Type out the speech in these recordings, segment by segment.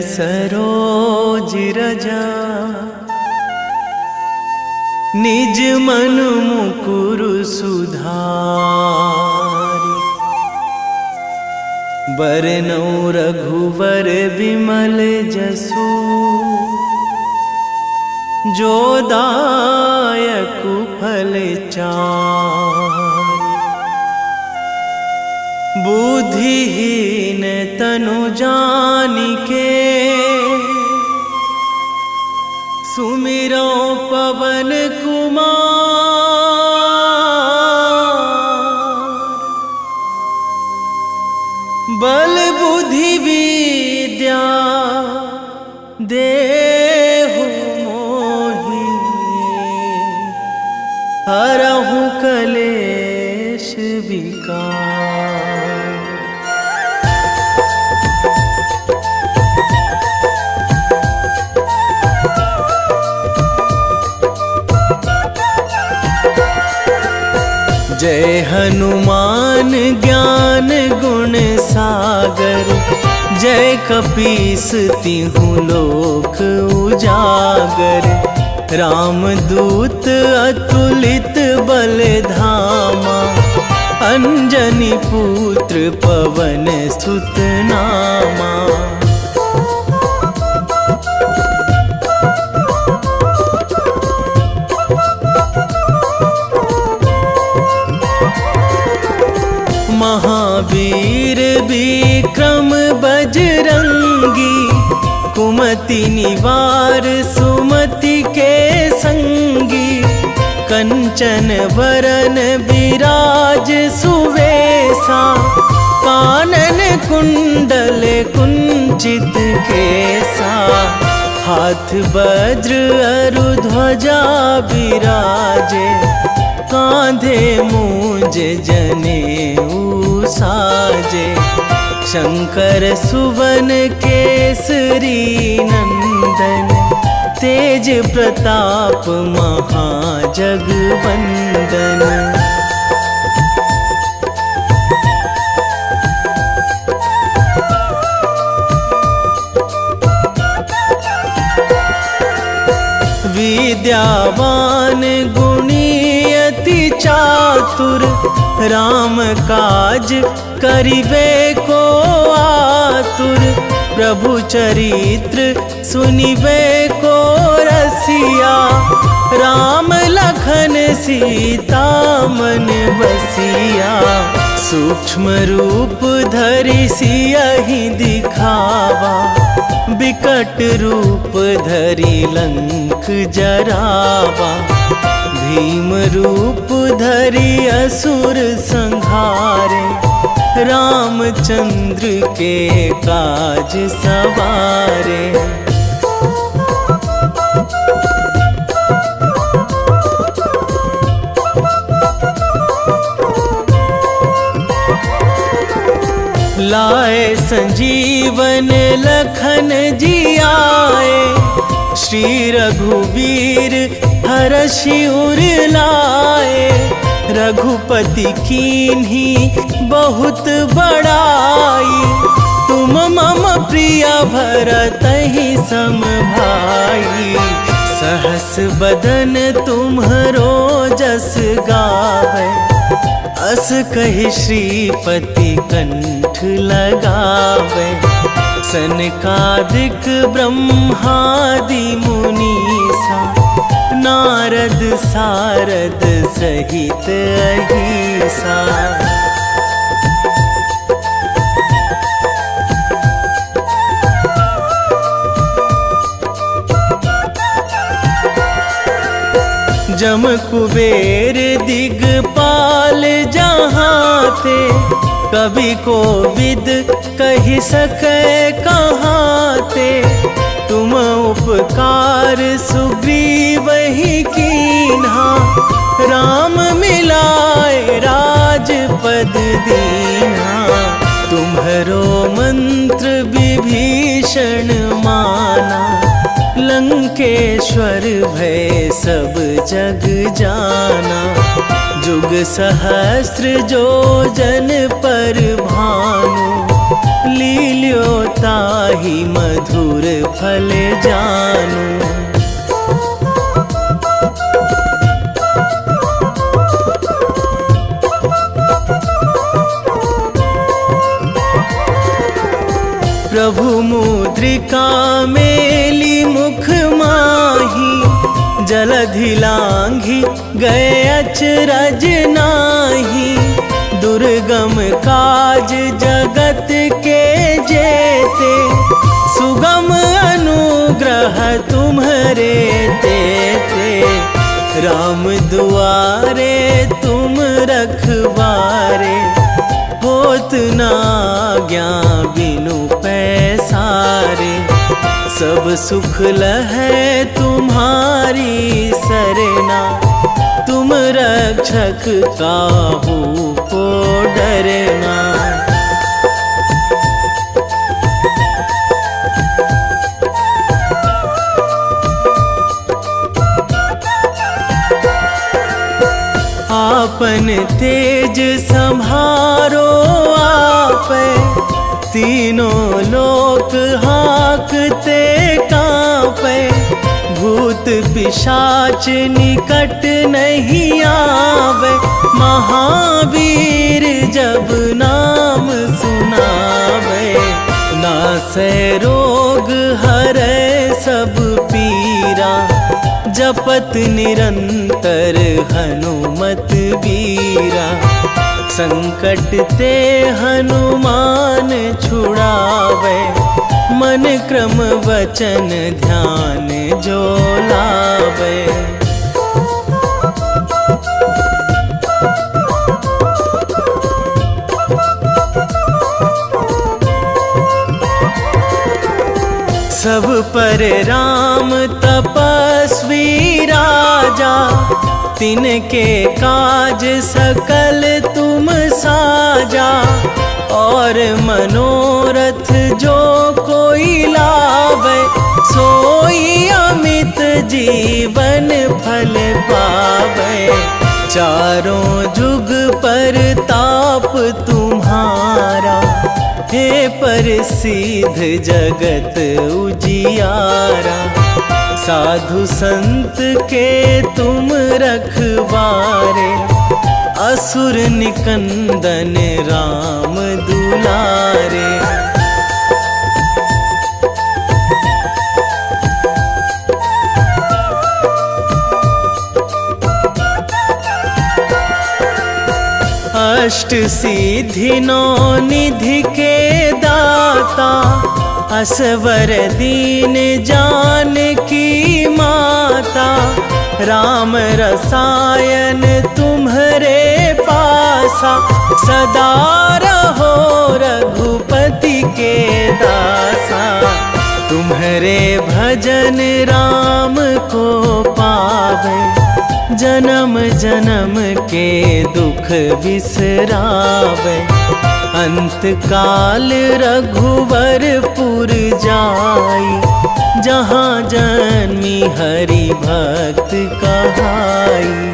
सरोज रजा निज मन मुकुर सुधारि। बरनौ रघुवर विमल जसु जो दायकु फल चारि। बुद्धिहीन तनु जानिके सुमिरो पवन कुमार। बल बुद्धि विद्या देहु मोहि हरहु कलेश विकार। जय हनुमान ज्ञान गुण सागर। जय कपीस तिहु लोक उजागर। रामदूत अतुलित बल धामा। अंजनी पुत्र पवन सुत नामा। महावीर विक्रम बजरंगी। कुमति निवार सुमति के संगी। कंचन वरन विराज सुवेशा। कानन कुंडल कुंचित केसा। हाथ वज्र अरु ध्वजा विराजे। कांधे मूंज जनेऊ साजे। शंकर सुवन केसरी नंदन। तेज प्रताप महाजगवंदन। विद्यावान गुणी अति चातुर। राम काज करिबे को आतुर। प्रभु चरित्र सुनिबे को रसिया। राम लखन सीता मन बसिया। सूक्ष्म रूप धरि सियहि दिखावा। विकट रूप धरि लंक जरावा। भीम रूप धरि असुर संहारे। रामचंद्र के काज सवारे। लाए संजीवन लखन जियाए। श्री रघुवीर हरषि उर लाए। रघुपति कीन्ही बहुत बड़ाई। तुम मम प्रिय भरतहि सम भाई। सहस बदन तुम्हरो जस गावै। अस कहि श्रीपति कंठ लगावै। सनकादिक ब्रह्मादि मुनीसा। नारद सारद सहित अहिसा। जम कुबेर दिगपाल जहाँ थे। कवि कोविद कहि सकै कहाँ ते। तुम उपकार सुग्रीवहि कीन्हा। राम मिलाए राजपद दीन्हा। तुम्हरो मंत्र विभीषण माना। लंकेश्वर भय सब जग जाना। जुग सहस्र जो जन पर भानु। लील्यो ताहि मधुर फल जानू। प्रभु मुद्रिका मेली मुख माही, जलधि लांघी गए अचरज नाही। दुर्गम काज जगत के जेते, सुगम अनुग्रह तुम्हरे तेते। राम दुआरे तुम रखवारे, होत ना आज्ञा बिनु पैसारे। सब सुख लहै तुम्हारी सरना, तुम रक्षक काहू को डरना। आपन तेज संभारो आपै, तीनों लोक हाकते कांपै। भूत पिशाच निकट नहीं आवे, महावीर जब नाम सुनावे। नासै रोग हरै सब पीरा, जपत निरंतर हनुमत बीरा। संकट ते हनुमान छुड़ावे, मन क्रम वचन ध्यान जो लावे। सब पर राम तपस्वी राजा, तिनके काज सकल तुम साजा। और मनोरथ जो कोई लावे, सोई अमित जीवन फल पावे। चारों जुग पर ताप तुम्हारा, हे प्रसिद्ध जगत उजियारा। साधु संत के तुम रखवारे, असुर निकंदन राम दुलारे। अष्ट सिद्धि नौ निधि के दाता, असवर दीन जानकी माता। राम रसायन तुम्हरे पासा, सदा रहो रघुपति के दासा। तुम्हरे भजन राम को पावे, जन्म जन्म के दुख बिसरावे। अंत काल रघुवरपुर जाई, जहाँ जन्मी हरि भक्त कहाई।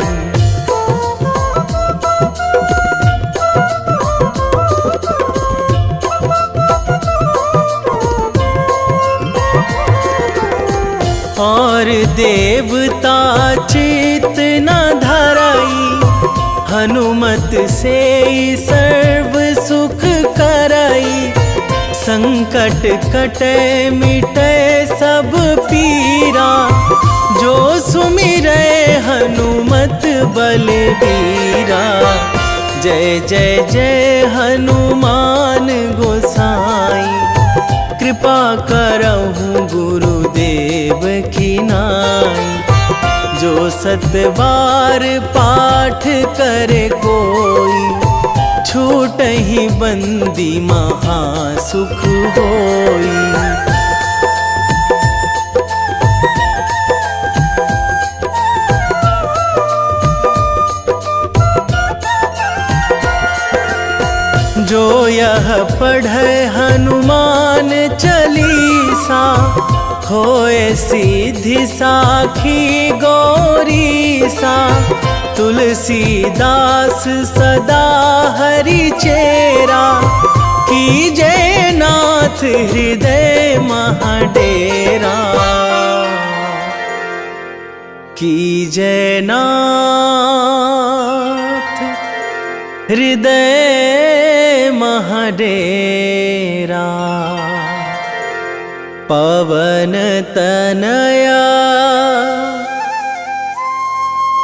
और देवता चित न धराई, हनुमत से सर्व सुख कराई। संकट कटे मिटे सब पीरा, जो सुमिरै हनुमत बलबीरा। जय जय जय हनुमान गोसाई, कृपा करहु गुरुदेव की नाई। जो सतबार पाठ करे कोई, छूटहि बंदी महासुख होई। जो यह पढ़े हनुमान चालीसा, होए सीधी साखी गौरीसा। तुलसीदास सदा हरि चेरा, कीजे नाथ हृदय महाडेरा, कीजे नाथ हृदय महाडेरा। पवन तनया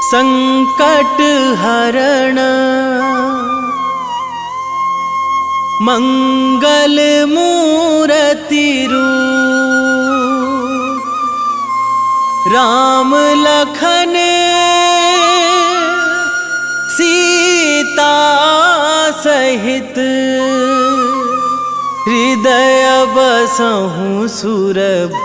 संकट हरण, मंगल मूर्ति रूप, राम लखन सीता सहित, हृदय बसहु सुरभूप।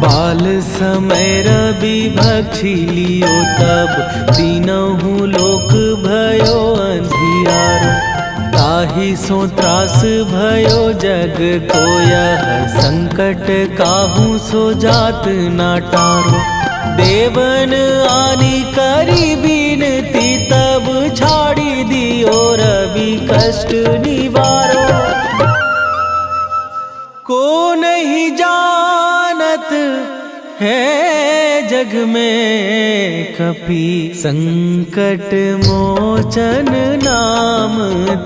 बाल समय रवि भक्षी लियो तब, तीनहु लोक भयो अंधियारो। ताहि सो त्रास भयो जग को यह, संकट काहू सो जात ना टारो। देवन आनी करी बिनती तब, छाड़ी दियो रवि कष्ट निवारो। को नहीं जानत है जग में कपि, संकट मोचन नाम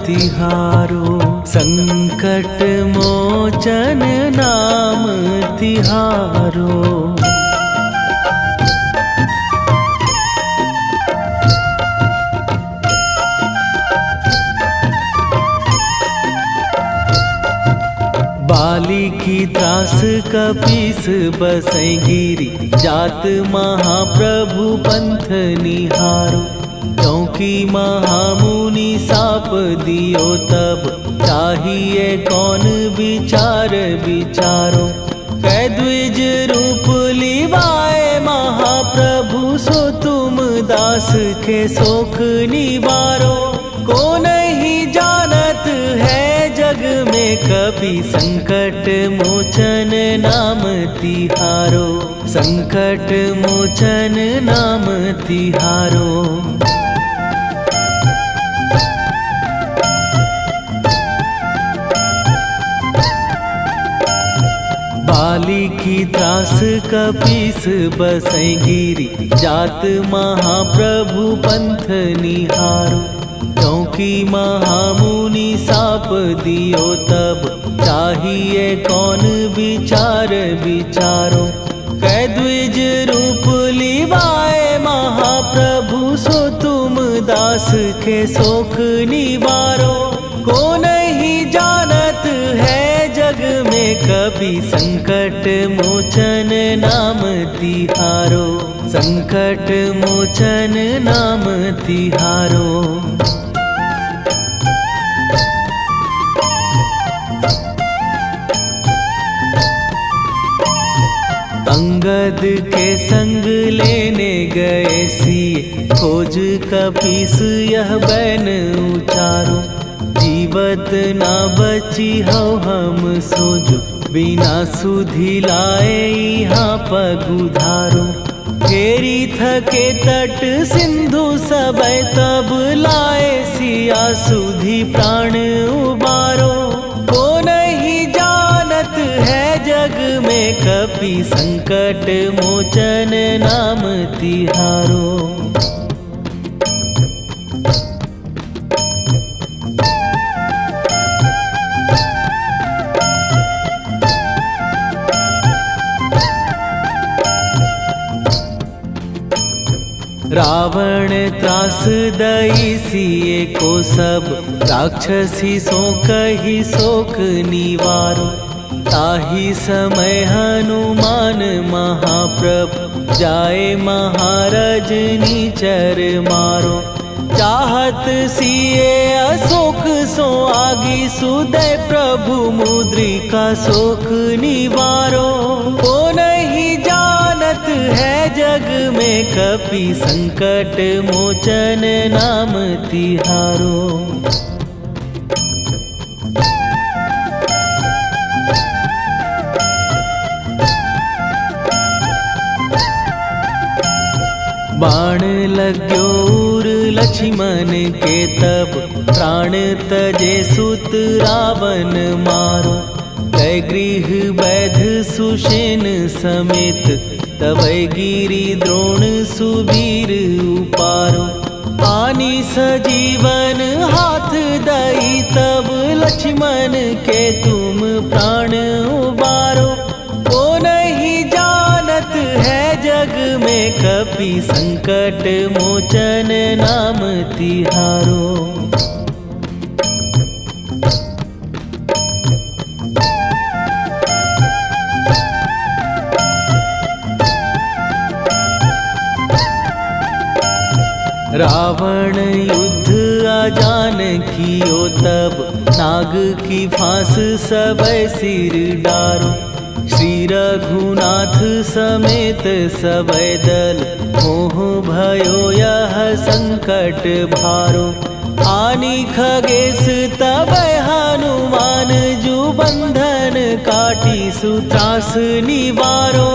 तिहारो। संकट मोचन नाम तिहारो। बाली की त्रास कपीस बसै गिरी, जात महाप्रभु पंथ निहारो। क्योंकि महामुनि साप दियो तब, चाहिए कौन विचार विचारो। कै द्विज रूप लिवाए महाप्रभु, सो तुम दास के शोक निवारो। को नहीं जानत है जग में कपि, संकट मोचन नाम तिहारो। संकट मोचन नाम तिहारो। बाली की त्रास कपीस बसै गिरी, जात महाप्रभु पंथ निहारो। क्योंकि महामुनि साप दियो तब, चाहिए कौन विचार विचारो। कै द्विज रूप लिवाए महाप्रभु, सो तुम दास के शोक निवारो। को नहीं जानत है जग में कपि, संकट मोचन नाम तिहारो। संकट मोचन नाम तिहारो। अंगद के संग लेने गए सिए, खोज कपीस यह बैन उचारो। जीवत ना बची हो हम सोजो, बिना सुधि लाए यहाँ पगुधारो। फेरी थके तट सिंधु सबय, तब लाए सिया सुधि प्राण उबारो। को नहीं जानत है जग में कपि, संकट मोचन नाम तिहारो। रावण त्रास दई सिए को सब, राक्षसी सो कही शोक निवारो। ताहि समय हनुमान महाप्रभु, जाए महाराज नीचर मारो। चाहत सिए अशोक सो आगी, सुदय प्रभु मुद्रिका शोक निवारो। को नहीं जानत है जग में कपि संकट मोचन नाम तिहारो। बाण लाग्यो उर लक्ष्मण के तब प्राण तजे सुत रावण मारो। कै गृह वैध सुषेण समेत तबै गिरि द्रोण सुबीर उपारो। आनी सजीवन हाथ दई तब लक्ष्मण के तुम प्राण उबारो। ओ नहीं जानत है जग में कपि संकट मोचन नाम तिहारो। रावण युद्ध आजान कियो तब नाग की फांस सबै सिर डारो। श्री रघुनाथ समेत सबै दल मोह भयो यह संकट भारो। आनी खगेश तबै हनुमान जु बंधन काटी सुत्रास निवारो।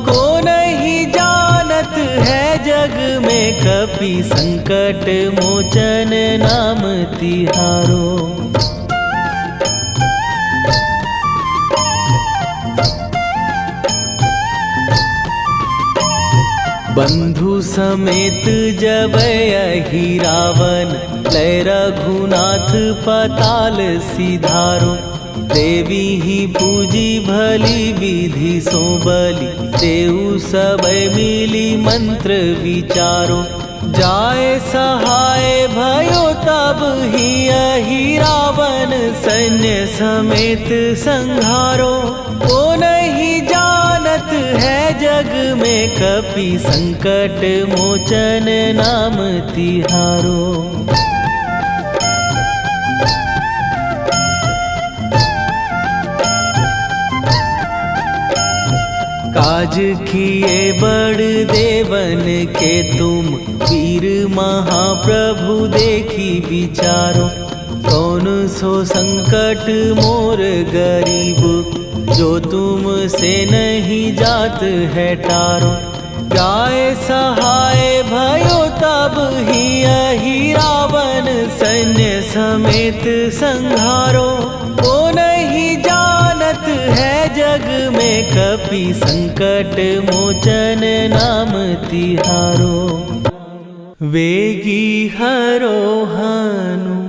को नहीं जानत है जग में कपि संकट मोचन नाम तिहारो। बंधु समेत जबै अहि रावण लय रघुनाथ पताल सिधारो। देवी ही पूजी भली विधि सो बलि तेउ सबै मिली मंत्र विचारो। जाय सहाय भयो तब ही अहि रावण सैन्य समेत संहारो। ओ नहीं जानत है जग में कपि संकट मोचन नाम तिहारो। काज किए बड़ देवन के तुम वीर महाप्रभु देखी विचारो। कौन सो संकट मोर गरीब जो तुम से नहीं जात है टारो। जाय सहाय भयो तब ही अहि रावण सैन्य समेत संहारो। ओ नहीं जानत है जग में कपि संकट मोचन नाम तिहारो। वेगी हरो हनु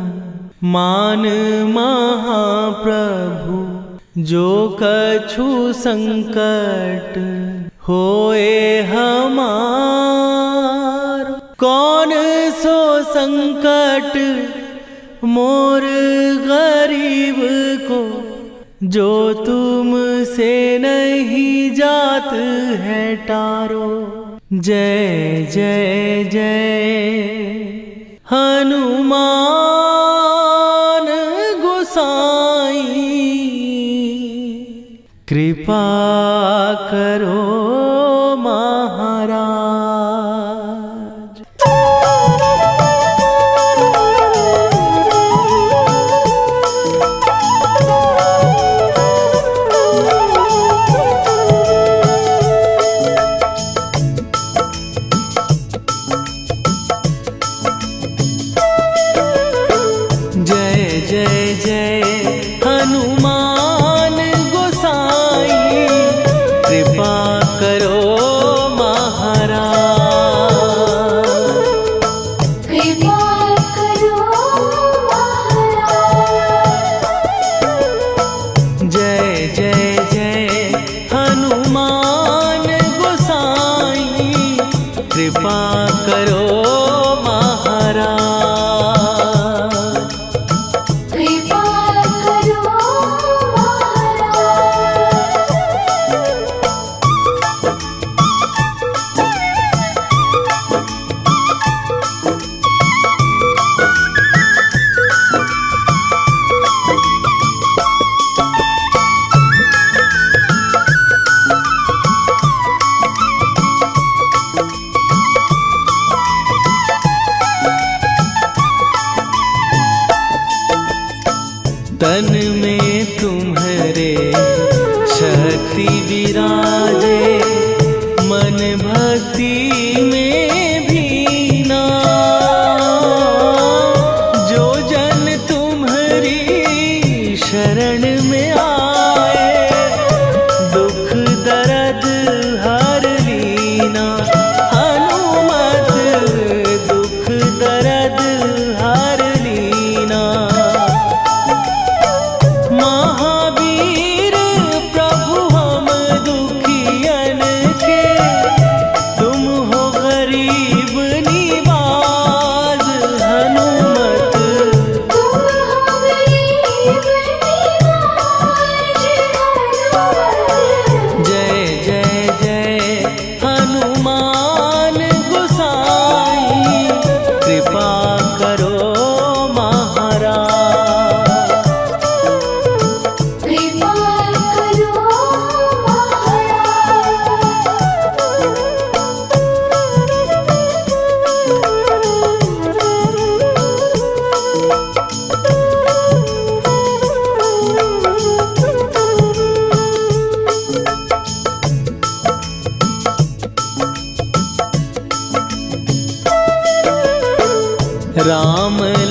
मान महाप्रभु जो कछु संकट होए हमार। कौन सो संकट मोर गरीब को जो तुम से नहीं जात है टारो। जय जय जय हनुमान गोसाई कृपा करो महाराज। कृपा कर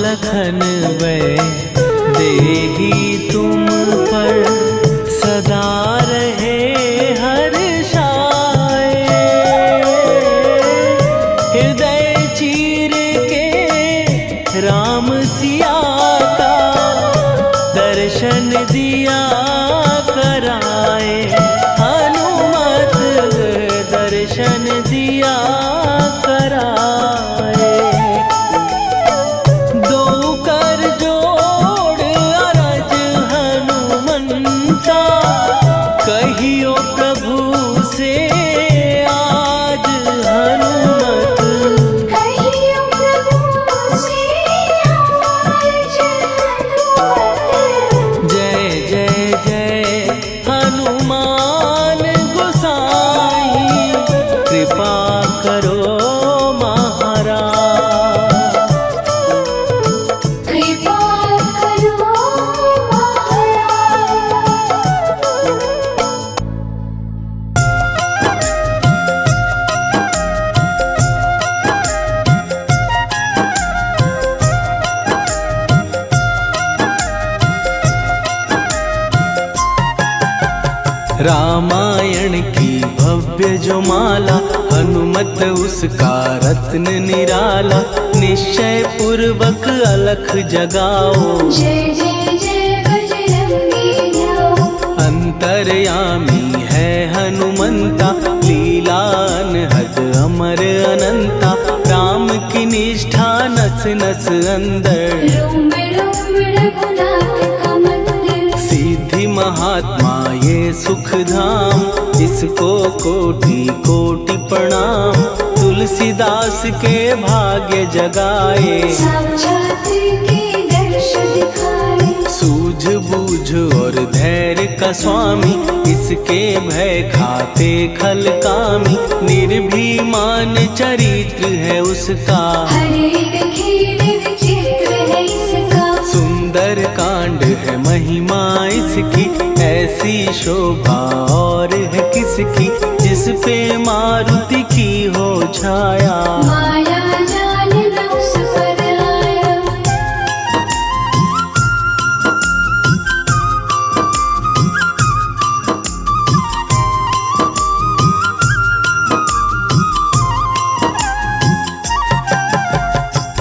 लखन वै देही तुम पर सदा रहे हर्षाए। हृदय चीर के राम सिया का दर्शन दिया कराए। हनुमत दर्शन दिया कराए। दो कर जोड़ अरज हनुमंता कहियो प्रभु से आज हनुमत। कहियो प्रभु से आज हनुमत। जय जय जय हनुमान गोसाई कृपा करो महाराज। कृपा करो महाराज। रामायण की भव्य जो माला हनुमत उसका रत्न निराला। निश्चय पूर्वक अलख जगाओ जय जय जय बजरंगी जाओ। अंतर्यामी है हनुमंता लीला अनहद अमर अनंता। राम की निष्ठा नस नस अंदर रोम रोम रघुनाथ का मंदिर। सिद्धि महात्मा ये सुख धाम इसको कोटि कोटि प्रणाम। तुलसीदास के भाग्य जगाए साक्षात के दर्श दिखाए। सूझ बूझ और धैर्य का स्वामी इसके भय खाते खल कामी। निर्भीमान चरित्र है उसका हर एक खेल विचित्र है इसका। सुंदर कांड है महिमा इसकी। ऐसी शोभा और है किसकी जिस पे मारुति की हो छाया। माया जाल न उस पर आया।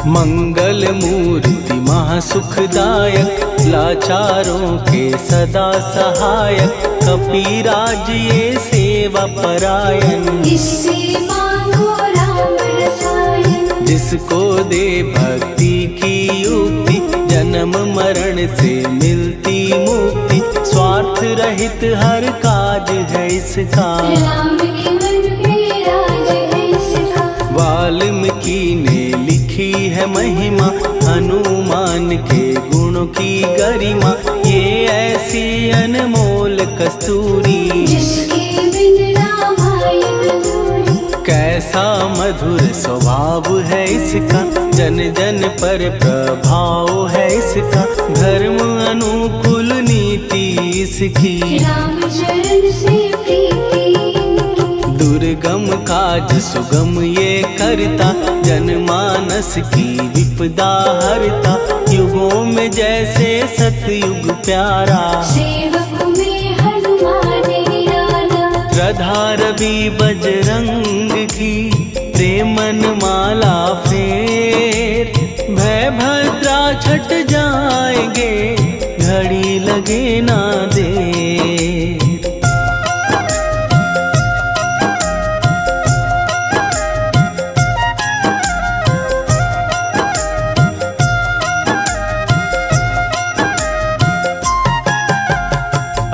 मंगल मूर्ति महासुखदायक लाचारों के सदा सहायक। कपीराज ये सेवा परायण इससे मांगो राम रसायन। जिसको दे भक्ति की युक्ति जन्म मरण से मिलती मुक्ति। स्वार्थ रहित हर काज है इसका। राम के मन पे राज है इसका। वाल्मीकि ने लिखी है महिमा हनुमान के गुणों की गरिमा। ये ऐसी अनमोल कस्तूरी जिसके बिन रामायण अधूरी। कैसा मधुर स्वभाव है इसका। जन जन पर प्रभाव है इसका। धर्म अनुकूल नीति इसकी। राम चरण से प्रीति। दुर्गम काज सुगम ये करता। जनमानस की विपदा हरता। युगों में जैसे सतयुग प्यारा। सेवक में हनुमान निराला। श्रद्धा रवि बजरंग की प्रेमन माला फेर। भय भद्रा छट जाएंगे घड़ी लगे ना देर।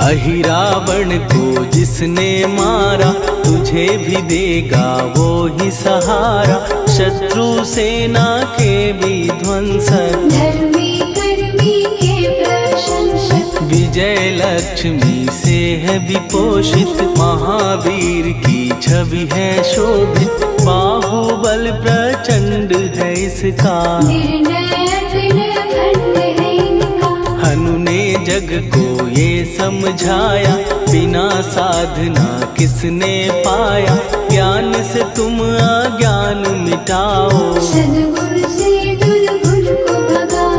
अहिरावण को जिसने मारा तुझे भी देगा वो ही सहारा। शत्रु सेना के विध्वंसक धर्मी कर्मी के प्रशंसक। विजय लक्ष्मी से है विपोषित। महावीर की छवि है शोभित। बाहुबल प्रचंड है इसका। निर्णय अखंड है इनका। हनु ने जग को ये समझाया। बिना साधना किसने पाया। ज्ञान से तुम अज्ञान मिटाओ। सद्गुण से दुर्गुण को भगाओ।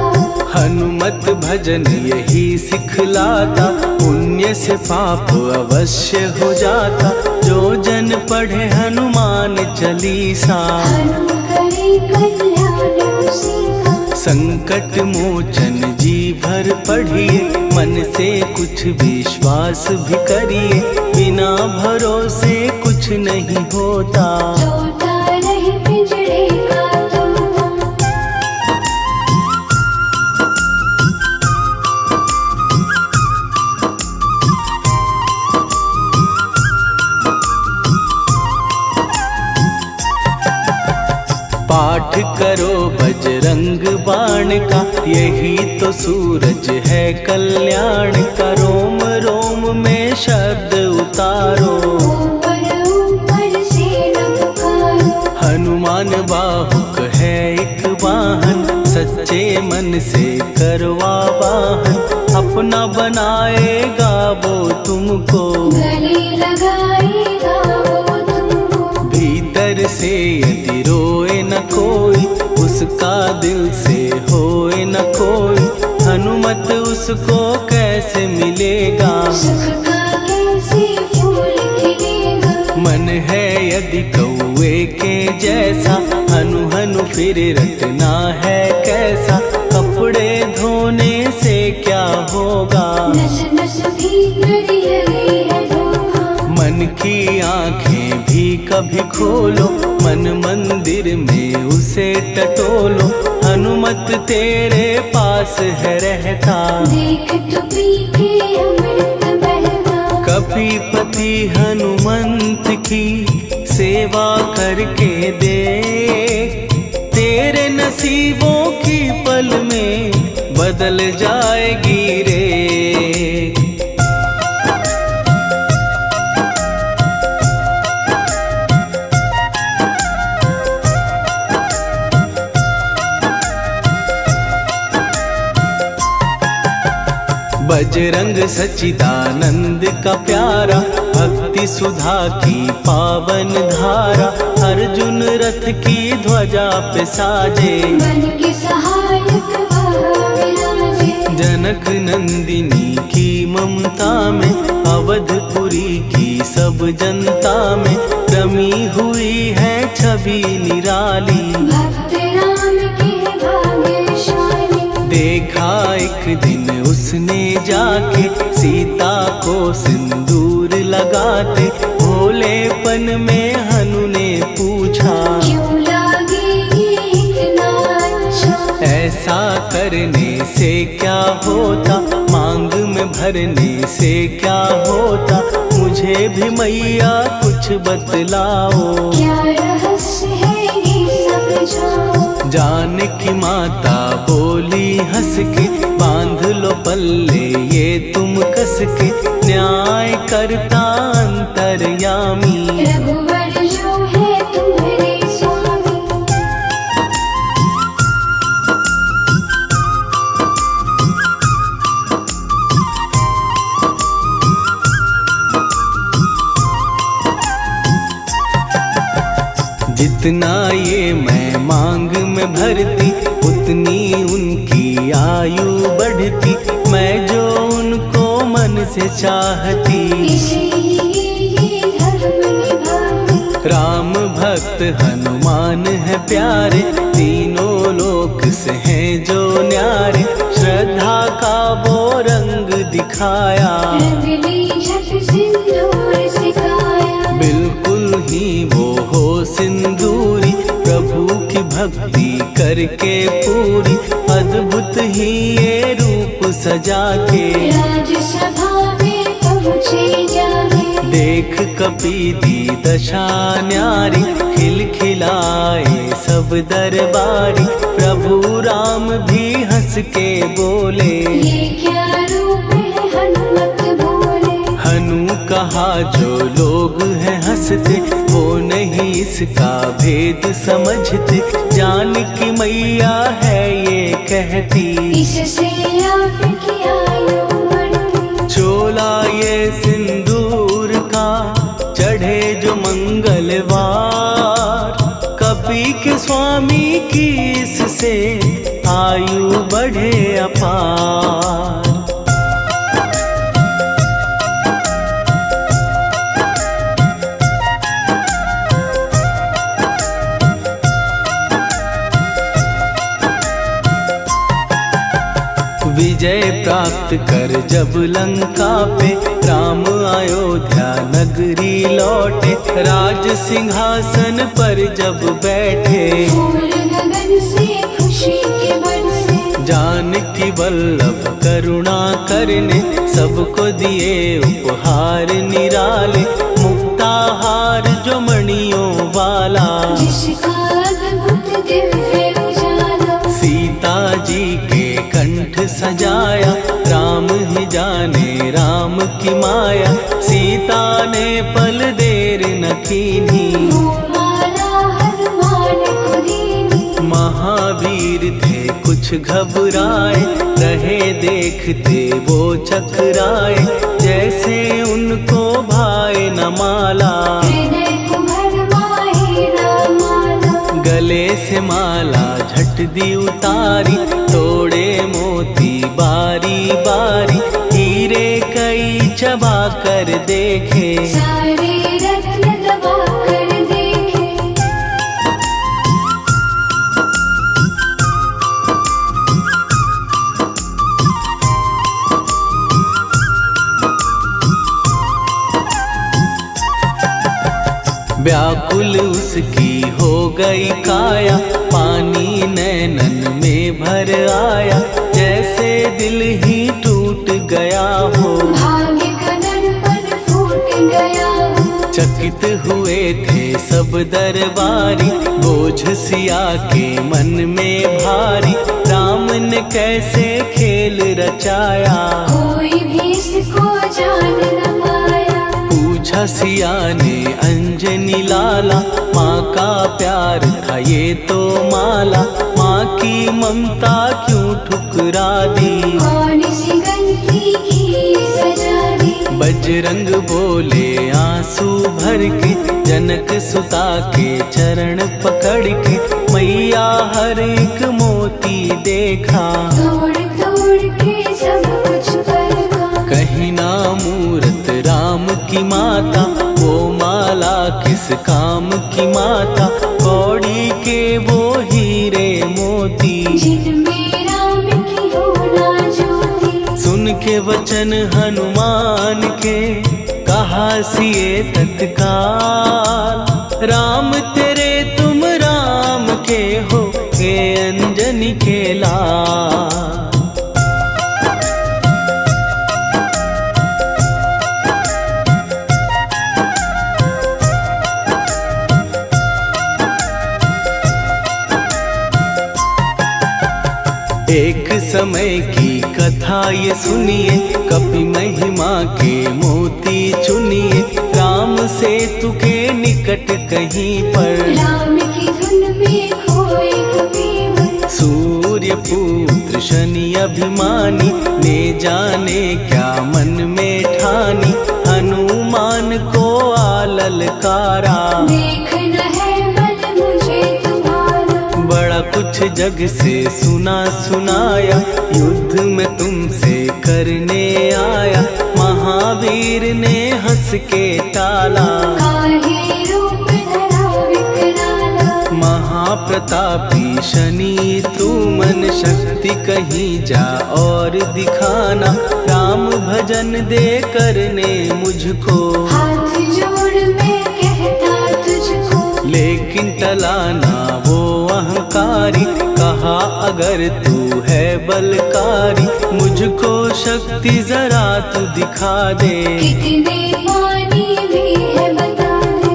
हनुमत भजन यही सिखलाता, पुण्य से पाप अवश्य हो जाता। जो जन पढ़े हनुमान चालीसा, हनुम करे कल्याण उसी का। संकट मोचन जी भर पढ़िए, मन से कुछ विश्वास भी करिए। बिना भरोसे कुछ नहीं होता, तोता रहे पिंजरे का तोता। पाठ करो बजरंग बाण का, यही तो सूरज है कल्याण का। रोम रोम में शब्द उतारो, ऊपर ऊपर से न पुकारो। हनुमान बाहुक है एक वाहन, सच्चे मन से करवा वाहन। अपना बनाएगा वो तुमको, गले लगाएगा वो तुमको। भीतर से यदि रोए न कोई, उसका दिल से होए न कोई। हनुमत उसको कैसे मिलेगा, सुख का कैसे फूल खिलेगा। मन है यदि कौए के जैसा, हनु हनु फिर रटना है कैसा। कपड़े धोने से क्या होगा, नस नस भीतर लगी है धोखा। मन की आंखें भी कभी खोलो, मन मंदिर में उसे टटोलो। हनुमत तेरे पास है रहता, देख तो पी के अमृत बहता। कपीपति हनुमंत की सेवा करके दे, तेरे नसीबों की पल में बदल जाएगी रे। बजरंग सच्चिदानंद का प्यारा, भक्ति सुधा की पावन धारा। अर्जुन रथ की ध्वजा पे साजे, मन के सहायक वह विराजे। जनक नंदिनी की ममता में, अवधपुरी की सब जनता में रमी हुई है छवि निराली। भक्त राम के भाग्यशाली, देखा एक दिन उसने जाके सीता को सिंदूर लगाते। भोलेपन में हनु ने पूछा, क्यों लागे ये इतना अच्छा। ऐसा करने से क्या होता, मांग में भरने से क्या होता। मुझे भी मैया कुछ बतलाओ, क्या रहस्य है ये समझाओ। जानकी माता बोली हंस के, बांध लो पल्ले ये तुम कस के। न्याय करता अंतर्यामी, रघुवर जो है तुम्हारे स्वामी। जितना ये मैं मांग में भरती, उतनी उनकी आयु बढ़ती। मैं जो उनको मन से चाहती, इसलिए ये धर्म निभाती। राम भक्त हनुमान है प्यारे, तीनों लोक से हैं जो न्यारे। श्रद्धा का वो रंग दिखाया, रंगली झट सिंदूर सिखाया। बिल्कुल ही वो हो सिंदूरी, प्रभु की भक्ति करके पूरी। अद्भुत ही ये रूप सजा के, राजसभा में पहुँचे जाके। देख कपीदी दशा न्यारी, खिलखिलाए सब दरबारी। प्रभु राम भी हंस के बोले, ये क्या रूप है हनुमत बोले। हनु कहा जो लोग हैं हंसते, वो नहीं इसका भेद समझते। जानकी मैया है ये कहती, इससे आपकी आयु बढ़ती। चोला ये सिंदूर का चढ़े जो मंगलवार। कपी के स्वामी की इससे आयु बढ़े अपार। विजय प्राप्त कर जब लंका पे राम अयोध्या नगरी लौटे, राज सिंहासन पर जब बैठे, फूल गगन से खुशी के बरसे, जानकी वल्लभ करुणा करने सबको दिए उपहार निराले, मुक्ताहार जो मणियों वाला, जिसका अद्भुत दिव्य उजाला, सीता जी के कंठ सजाया, राम ही जाने राम की माया, सीता ने पल देर न कीन्ही, वो माला हनुमान को दीनी। महावीर थे कुछ घबराए, रहे देखते वो चकराए, जैसे उनको भाए न माला, हृदय को भरमाए न माला, गले से माला झट दी उतारी, तोड़े मोती बारी बारी, हीरे कई चबा कर देखे, सारे रत्न दबा कर देखे। व्याकुल उसकी हो गई काया, पानी नैनन में भर आया, जैसे दिल ही टूट गया हो, भाग्य का दर्पण फूट गया हो, चकित हुए थे सब दरबारी, बोझ सिया के मन में भारी, राम ने कैसे खेल रचाया, कोई भी इसको जान न पाया। पूछा सिया ने अंजनी लाला, माँ का प्यार था ये तो माला, माँ की ममता क्यों ठुकरा दी, कौन सी गलती की सजा दी। बजरंग बोले आंसू भर के, जनक सुता के चरण पकड़ के, मैया हर एक मोती देखा, तोड़ तोड़ के सब कुछ परखा। कहीं ना मूरत राम की माता, वो माला किस काम की माता, कौड़ी के वो हीरे मोती, जिनमें राम की हो ना ज्योति। सुन के वचन हनुमान के, कहा सिए तत्काल, राम तेरे तुम राम के हो, के अंजनी के लाल। एक समय की कथा ये सुनिए, कपि महिमा के मोती चुनिए, राम सेतु के निकट कहीं पर, राम की धुन में खोए कबीर। सूर्य पुत्र शनि अभिमानी, ने जाने क्या मन में ठानी, हनुमान को आललकारा, देखना है बल मुझे तुम्हारा। बड़ा कुछ जग से सुना सुनाया, युद्ध में तुमसे करने आया, महावीर ने हंस के टाला, काहे रूप धरा विकराला। महाप्रतापी शनि तू मन शक्ति कहीं जा और दिखाना, राम भजन दे करने मुझको, हाथ जोड़ मैं कहता तुझको। लेकिन टलाना वो अहंकारी, कहा अगर तू है बलकारी, मुझको शक्ति जरा तू दिखा दे, कितने पानी भी है बता दे।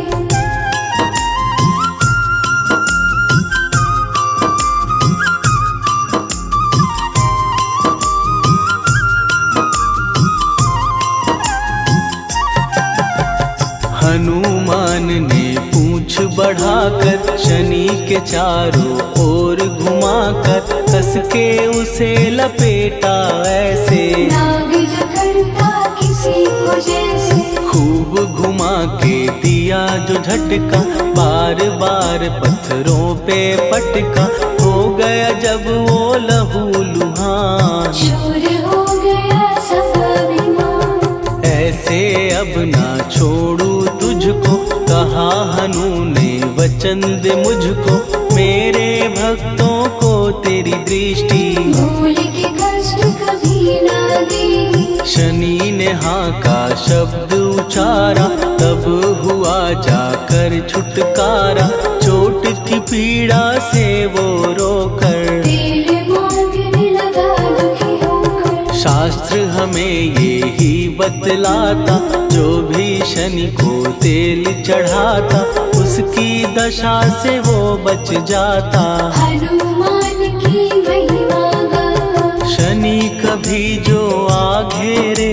हनुमान ने पूंछ बढ़ाकर, शनि के चारों ओर घुमाकर, कस के उसे लपेटा ऐसे, नाग जो करता किसी को जैसे। खूब घुमा के दिया जो झटका, बार बार पत्थरों पे पटका, हो गया जब वो लहूलुहान, शूर हो गया सब अभिमान। ऐसे अब ना छोड़ू तुझको, कहा हनु ने वचन दे मुझको। मेरे भक्तों को तेरी दृष्टि, भूल के कष्ट कभी ना देगी। शनि ने हाँ का शब्द उचारा, तब हुआ जाकर छुटकारा। चोट की पीड़ा से वो रोकर, तेल मांगने लगा दुखी होकर। शास्त्र हमें ये ही बतलाता, जो भी शनि को तेल चढ़ाता, उसकी दशा से वो बच जाता। हनुमान की महिमा गाता, शनि कभी जो आ घेरे,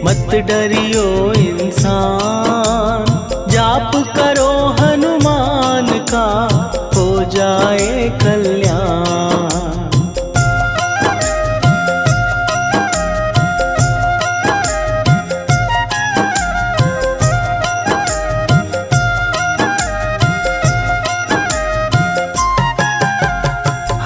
मत डरियो इंसान। जाप करो हनुमान का, हो जाए कल्याण।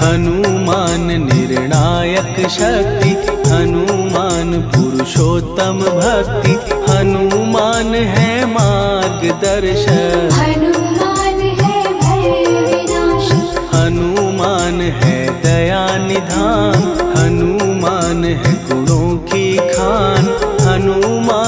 हनुमान निर्णायक शक्ति, हनुमान पुरुषोत्तम भक्ति। हनुमान है मार्गदर्शक, हनुमान है भय विनाशक। हनुमान है दया निधान।